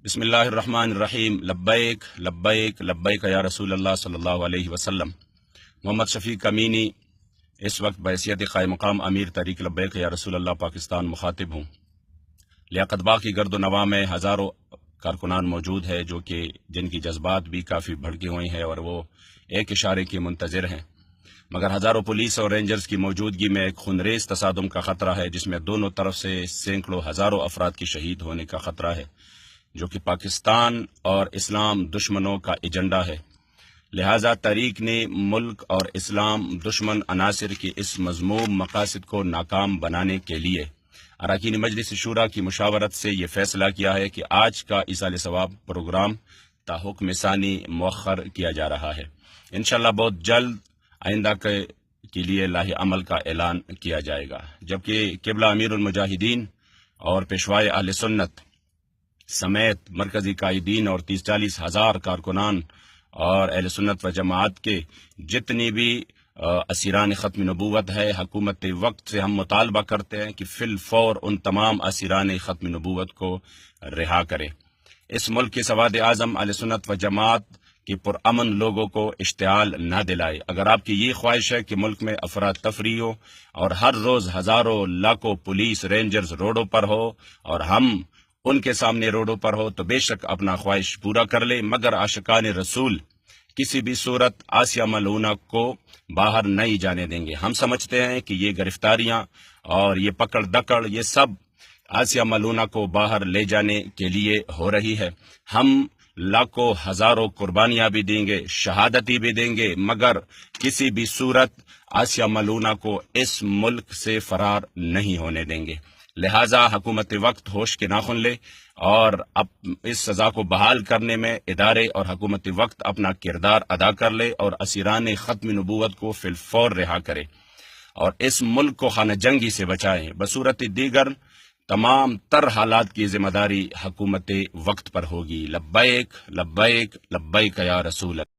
بسم اللہ الرحمن الرحیم لبیک لبیک لبیک یا رسول اللہ صلی اللہ علیہ وسلم۔ محمد شفیق امینی اس وقت بحیثیت قائم مقام امیر تحریک لبیک یا رسول اللہ پاکستان مخاطب ہوں۔ لیاقت باغ کی گرد و نواح میں ہزاروں کارکنان موجود ہے جو کہ جن کی جذبات بھی کافی بھڑکے ہوئے ہیں اور وہ ایک اشارے کے منتظر ہیں، مگر ہزاروں پولیس اور رینجرز کی موجودگی میں ایک خونریز تصادم کا خطرہ ہے جس میں دونوں طرف سے سینکڑوں ہزاروں افراد کی شہید ہونے کا خطرہ ہے، جو کہ پاکستان اور اسلام دشمنوں کا ایجنڈا ہے۔ لہذا تحریک نے ملک اور اسلام دشمن عناصر کے اس مذموم مقاصد کو ناکام بنانے کے لیے اراکین مجلس شورا کی مشاورت سے یہ فیصلہ کیا ہے کہ آج کا ایصال ثواب پروگرام تا حکم ثانی مؤخر کیا جا رہا ہے۔ انشاءاللہ بہت جلد آئندہ کے لیے لاہ عمل کا اعلان کیا جائے گا، جبکہ قبلہ امیر المجاہدین اور پیشوائے اہل سنت سمیت مرکزی قائدین اور 30-40 ہزار کارکنان اور اہل سنت و جماعت کے جتنی بھی اسیران ختم نبوت ہے، حکومت وقت سے ہم مطالبہ کرتے ہیں کہ فی الفور ان تمام اسیران ختم نبوت کو رہا کرے۔ اس ملک کے سواد اعظم اہل سنت و جماعت کہ پرامن لوگوں کو اشتعال نہ دلائے۔ اگر آپ کی یہ خواہش ہے کہ ملک میں افراتفری ہو اور ہر روز ہزاروں لاکھوں پولیس رینجرز روڈوں پر ہو اور ہم ان کے سامنے روڈوں پر ہو، تو بے شک اپنا خواہش پورا کر لے، مگر عاشقان رسول کسی بھی صورت آسیہ ملعونہ کو باہر نہیں جانے دیں گے۔ ہم سمجھتے ہیں کہ یہ گرفتاریاں اور یہ پکڑ دکڑ یہ سب آسیہ ملعونہ کو باہر لے جانے کے لیے ہو رہی ہے۔ ہم لاکھوں ہزاروں قربانیاں بھی دیں گے، شہادتی بھی دیں گے، مگر کسی بھی صورت آسیہ ملعونہ کو اس ملک سے فرار نہیں ہونے دیں گے۔ لہٰذا حکومت وقت ہوش کے ناخن لے اور اب اس سزا کو بحال کرنے میں ادارے اور حکومت وقت اپنا کردار ادا کر لے اور اسیران ختم نبوت کو فی الفور رہا کرے اور اس ملک کو خانہ جنگی سے بچائیں۔ بصورت دیگر تمام تر حالات کی ذمہ داری حکومت وقت پر ہوگی۔ لبیک لبیک لبیک یا رسول اللہ۔